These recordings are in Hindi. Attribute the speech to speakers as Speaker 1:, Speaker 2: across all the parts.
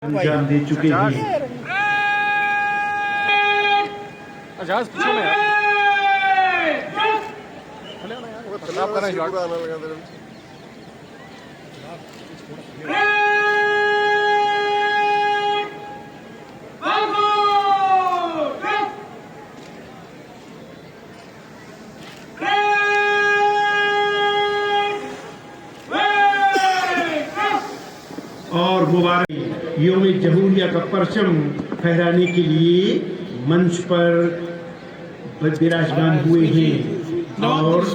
Speaker 1: अंजाम दे चुके हैं।
Speaker 2: आजाद पीछे में यार खराब कर रहे हैं शॉट।
Speaker 1: और मुबारक यौम जमहूरिया का परचम फहराने के लिए मंच पर विराजमान हुए हैं और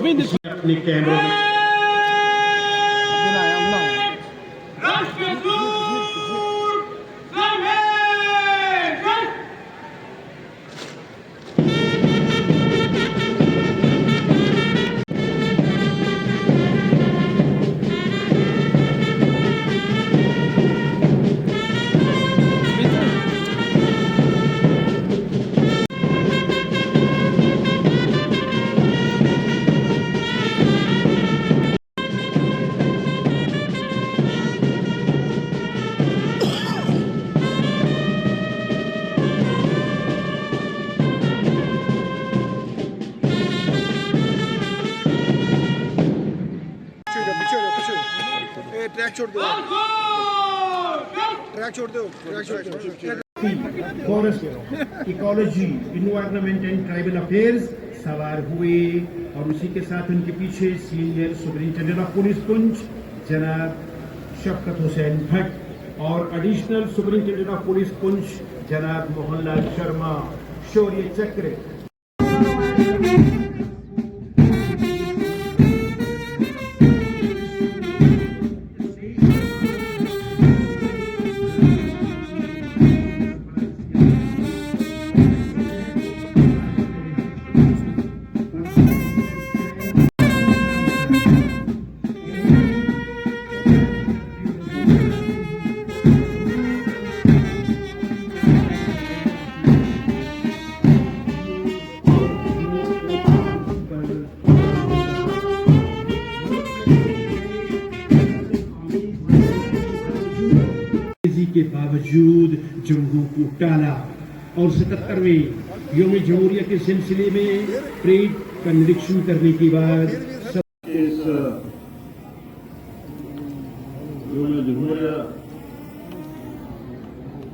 Speaker 1: अपने कैमरों में forest ecology environment and tribal affairs सवार हुए और उसी के साथ उनके पीछे senior superintendent of police Poonch जनाब शफकत हुसैन भट्ट और additional superintendent of police Poonch जनाब मोहनलाल शर्मा शौर्य चक्र। के बावजूद जंगों को टाला और 77वें यौम जमहूरिया के सिलसिले में परेड का निरीक्षण करने के बाद
Speaker 3: इस यौम जमहूरिया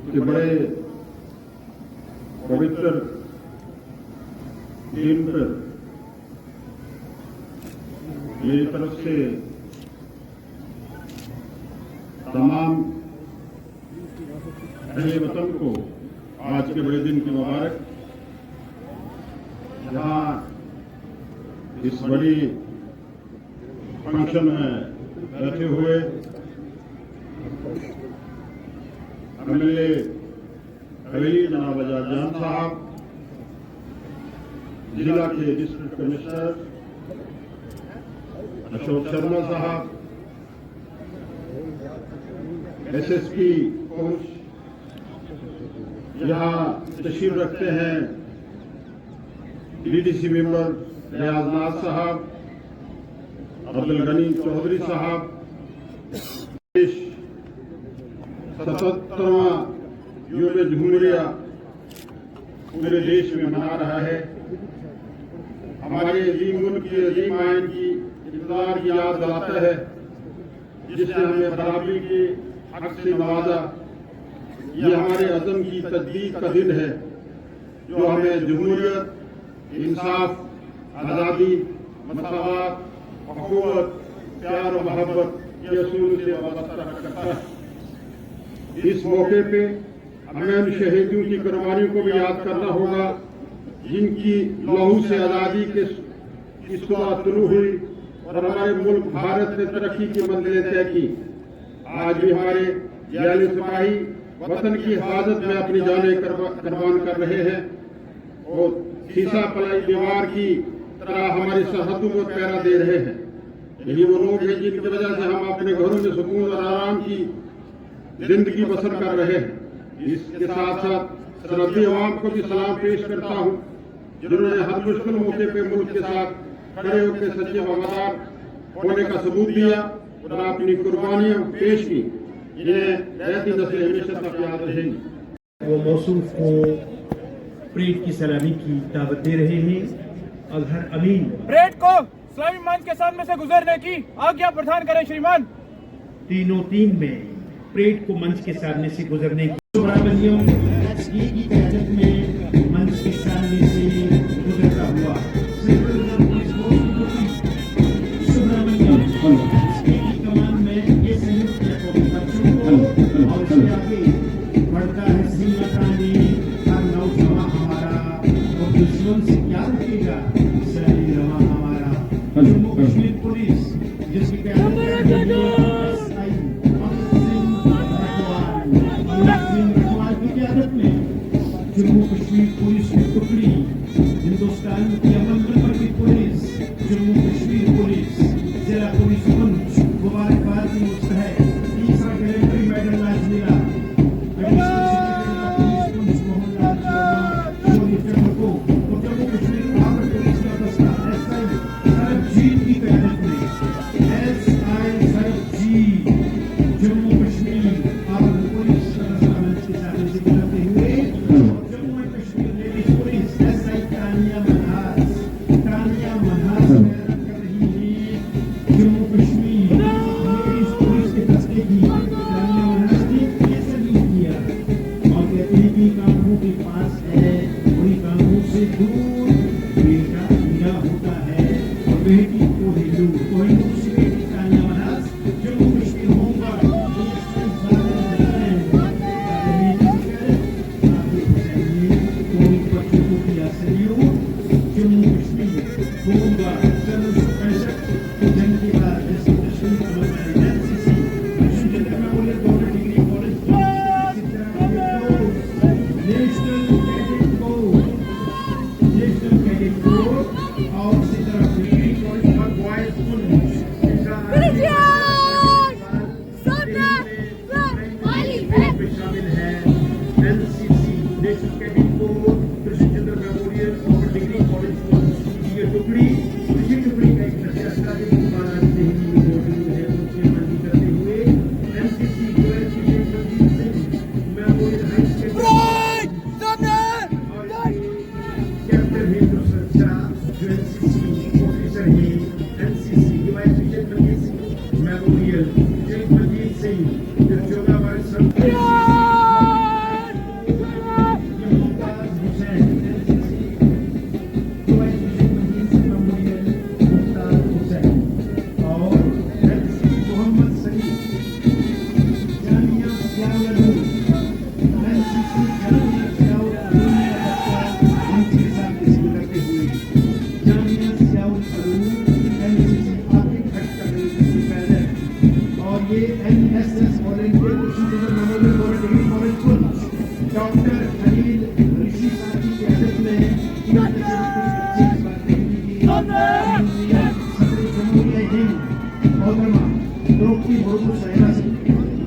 Speaker 3: के बड़े पवित्र दिन पर मेरी तरफ से तमाम अहले वतन को आज के बड़े दिन की मुबारक। जहां इस बड़ी फंक्शन में बैठे हुए एमएलए हवेली जनाब आजाद जान साहब, जिला के डिस्ट्रिक्ट कमिश्नर अशोक शर्मा साहब, एसएसपी पुंछ यहाँ तशरीफ रखते हैं डीडीसी मेंबर रियाजनाथ साहब, अब्दुल गनी चौधरी साहब, 77वां यौम जमहूरिया पूरे देश में मना रहा है। हमारे अजीम मुल्क की अजीम आइन की इक़्तिदार की याद दिलाता है, जिसने हमें बराबरी के हक से नवाजा। ये हमारे अज़म की तजदीद का दिन है, जो हमें जमहूरियत, इंसाफ, आज़ादी, मसावत, हुकूमत, प्यार और मोहब्बत के असूल से वाबस्ता करता है। इस मौके पे हमें उन शहीदों की कुर्बानियों को भी याद करना होगा, जिनकी लहू से आज़ादी की सुबह तुलू हुई और हमारे मुल्क भारत ने तरक्की की मंजिलें तय की। आज भी हमारे जानी सिपाही वतन की हिफाजत में अपनी जानें कुर्बान कर रहे हैं और सीसा पलाई दीवार की तरह हमारी सरहदों को पहरा दे रहे हैं। यही वो लोग हैं जिनकी वजह से हम अपने घरों में सुकून और आराम की जिंदगी बसर कर रहे हैं। इसके साथ साथ सरहदी अवाम को भी सलाम पेश करता हूँ, जिन्होंने हर मुश्किल मौके पे मुल्क के साथ खड़े होकर सच्चे वफादार होने का सबूत दिया और अपनी कुर्बानियां पेश की। जिन्हें रहती नस्लें हमेशा तक याद रहेंगी।
Speaker 1: वो मौसूफ को परेड की सलामी की दावत दे रहे हैं। अजहर अमीन
Speaker 4: परेड को इस्लामी मंच के सामने से गुजरने की आज्ञा प्रदान करें श्रीमान।
Speaker 1: तीनों टीम में परेड को मंच के सामने से गुजरने की बराबरियों की क़यादत में मंच के सामने से गुजरता हुआ कमान में ये संयुक्त और उसके आगे बढ़ता है सिंह हर नौजवान हमारा और दुश्मन से क्या रुकेगा सही रवा हमारा। जम्मू कश्मीर पुलिस जिसकी क़यादत कर रही है जम्मू कश्मीर पुलिस की टुकड़ी, हिंदुस्तान की अमन की पुलिस, जम्मू कश्मीर पुलिस, जिला पुलिस पंच मुबारकबाद की मुस्तहक। तीसरा गैलेंट्री मेडल आज मिला पुलिस पंच मोहनलाल शर्मा को और जम्मू कश्मीर आर्म पुलिस का दस्ता SI सरबजीत की क़यादत में SI Sarabjit Jammu Kashmir arm police का दस्ता मंच के सामने से गुजरते हुए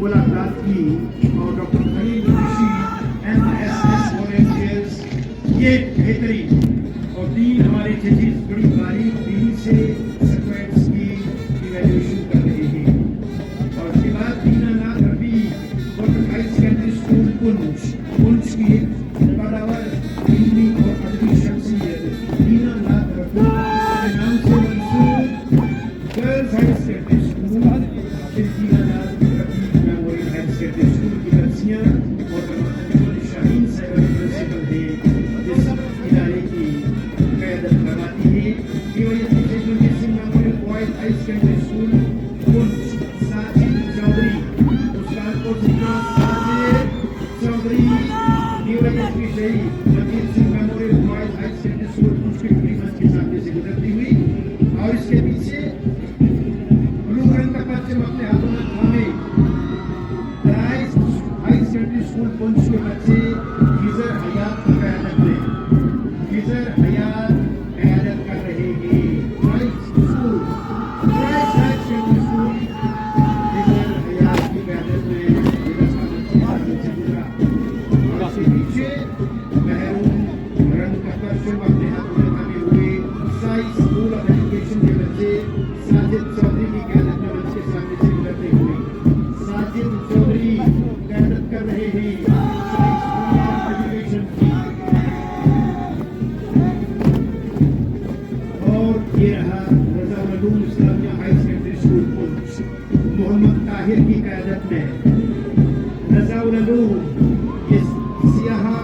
Speaker 1: मुलाकात की और डॉक्टर खलील ऋषि NSS वॉलंटियर्स ये बेहतरीन और 3 हमारे जजेस बड़ी बारीक बीनी से स्क्वाड्स की इवैल्यूएशन कर रहे हैं। और उसके बाद Dinanath Ravi doctor high secondary school Poonch की कदावर इल्मी और अदबी शख्सियत दीनानाथ रवि के नाम से मंसूब girls high secondary school Dinanath Ravi memorial high secondary school की बच्चियां और शाहीन साहब प्रिंसिपल है इस इदारे की क़यादत करवाती है। ये वजह से Jagjit Singh memorial boys high secondary school Poonch Sajid Chaudhary उस्ताद को जितना साजिद चौधरी ये वजह से शहीद Jagjit Singh memorial boys high secondary school Poonch की पूरी मंच के सामने से गुजरती हुई और इसके पीछे ब्लू रंग का परचम अपने हाथों में थामे हाई सेकेंडरी स्कूल पुंछ के बच्चे गिजर हयात की क़यादत में गिजर हयात क़यादत कर रहे हैं। हाई सेकेंडरी स्कूल गिजर हयात की क़यादत में उसके पीछे महरून रंग का परचम अपने हाथों में थामे हुए साई स्कूल ऑफ एजुकेशन के बच्चे साजिद चौधरी की क़यादत में मंच के सामने से गुजरते हुए Sajid Chaudhary Ulum, yes, Siaha,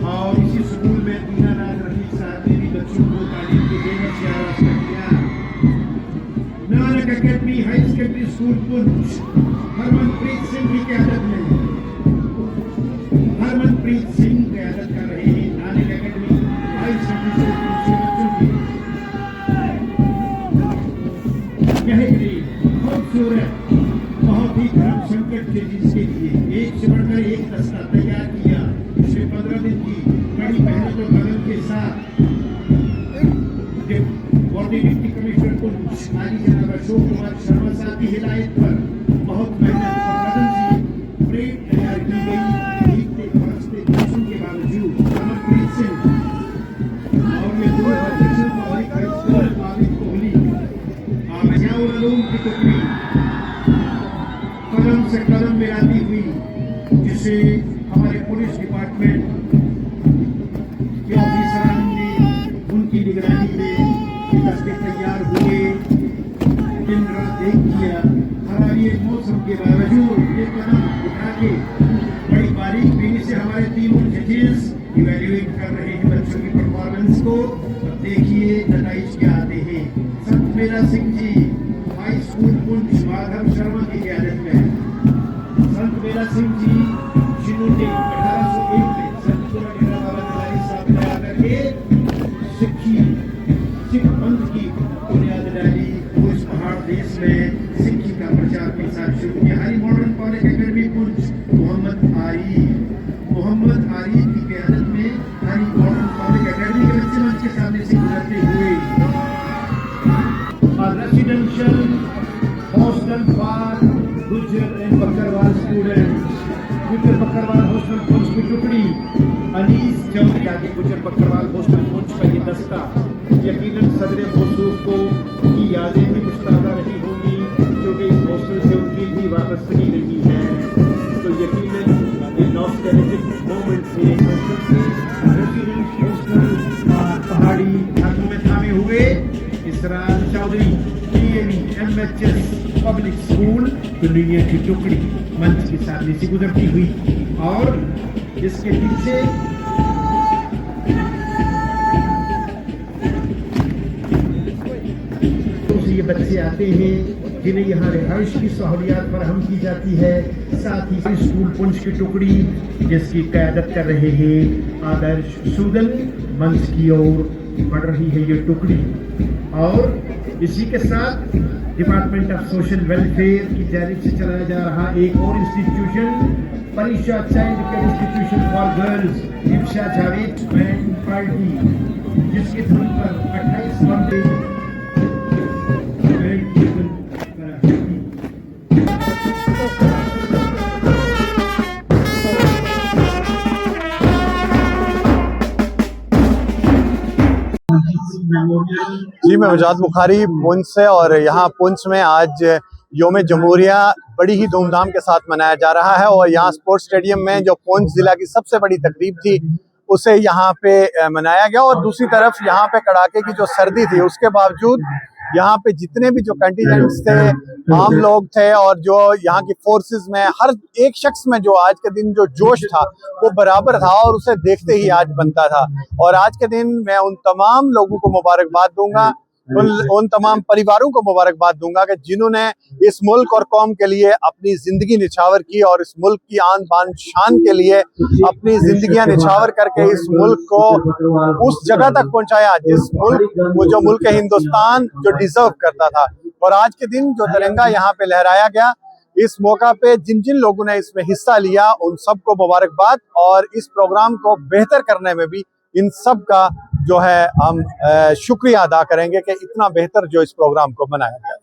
Speaker 1: और इसी स्कूल में दीनानाथ रफीक साहब ने भी बच्चों को तालीम की बेहद से आरास्ता किया। Nanak academy high secondary school Poonch Harmanpreet Singh की क़यादत में हरमनप्रीत सिंह क़यादत कर रहे हैं Nanak academy high secondary school Poonch के बच्चों की। यह एक खूबसूरत बहुत ही धर्म संकट थे जिसके लिए एक से बढ़कर एक दस्ता तैयार किया। पिछले 15 दिन की कड़ी मेहनत और लगन के साथ डिप्टी कमिश्नर पुंछ हाजी जनाब अशोक कुमार शर्मा साहब की हिदायत पर बहुत मेहनत और लगन से परेड तैयार की गई। जीतते बरसते मौसम के बावजूद हरमनप्रीत सिंह और ये दो professional public high school Abid Kohli आमियाउल उलूम की टुकड़ी कदम से कदम मिलाती हुई, जिसे हमारे पुलिस डिपार्टमेंट के ऑफिसरान ने उनकी निगरानी में ये दस्ते तैयार हुए। दिन रात एक किया, हमारी मौसम के बावजूद ये कदम उठा के बड़ी बारीक बीनी से हमारे तीनों जजेस इवैल्यूएट कर रहे हैं बच्चों की परफॉर्मेंस को। अब देखिए नतीजे क्या आते हैं। संत मेरा सिंह जी हाई स्कूल पुंछ माधव शर्मा की क़यादत में संत मेरा सिंह जी जिन्होंने 1801 में संत डेरा बाबा तिवारी साहब तैयार करके सिख पंथ की बुनियाद डाली। वो इस पहाड़ देश में सिक्खी का प्रचार प्रसार शुरू किया। High modern college academy Poonch Mohammad Arif की क़यादत में हाई मॉडर्न कॉलेज अकेडमी के बच्चे मंच के सामने से गुजरते हुए residential hostel for Gujjar and Bakarwal students Gujjar Bakarwal hostel Poonch की टुकड़ी अनीस चौधरी आगे गुज्जर बकरवाल हॉस्टल पुंछ का ये दस्ता यकीनन सदर मौसूफ को की यादें भी मुश्तादा रही होंगी, क्योंकि इस हॉस्टल से उनकी भी वापसी नहीं है। तो यकीनन ये नॉस्टैल्जिक मोमेंट थे रेसिडेंस हॉस्टल पहाड़ी हाथों में थामे हुए इसरार चौधरी MHS पब्लिक स्कूल दुनिया की टुकड़ी मंच के सामने से गुजरती हुई और इसके पीछे ये बच्चे आते हैं जिन्हें यहाँ रिहाइश की सहूलियात फराहम की जाती है। साथ ही स्कूल पुंछ की टुकड़ी जिसकी क़यादत कर रहे हैं आदर्श सूदन मंच की ओर बढ़ रही है ये टुकड़ी। और इसी के साथ डिपार्टमेंट ऑफ सोशल वेलफेयर की जानिब से चलाया जा रहा एक और इंस्टीट्यूशन परीक्षा child care institution for girls Ifsha Javed band party, जिसके धुन पर 28 बंदे
Speaker 5: जी, मैं उजाद बुखारी पुंछ से, और यहाँ पुंछ में आज योम जमहूरिया बड़ी ही धूमधाम के साथ मनाया जा रहा है। और यहाँ स्पोर्ट्स स्टेडियम में जो पुंछ जिला की सबसे बड़ी तकरीब थी उसे यहाँ पे मनाया गया। और दूसरी तरफ यहाँ पे कड़ाके की जो सर्दी थी उसके बावजूद यहाँ पे जितने भी जो कंटीजेंट्स थे, आम लोग थे और जो यहाँ की फोर्सेस में हर एक शख्स में जो आज के दिन जो जोश था वो बराबर था और उसे देखते ही आज बनता था। और आज के दिन मैं उन तमाम लोगों को मुबारकबाद दूंगा, उन तमाम परिवारों को मुबारकबाद दूंगा कि जिन्होंने इस मुल्क और कौम के लिए अपनी जिंदगी निछावर की और इस मुल्क की आन बान शान के लिए अपनी जिंदगियां निछावर करके इस मुल्क को उस जगह तक पहुंचाया जिस मुल्क वो जो मुल्क हिंदुस्तान जो डिजर्व करता था। और आज के दिन जो तिरंगा यहाँ पे लहराया गया, इस मौका पे जिन जिन लोगों ने इसमें हिस्सा लिया उन सबको मुबारकबाद। और इस प्रोग्राम को बेहतर करने में भी इन सब का जो है हम शुक्रिया अदा करेंगे कि इतना बेहतर जो इस प्रोग्राम को बनाया गया।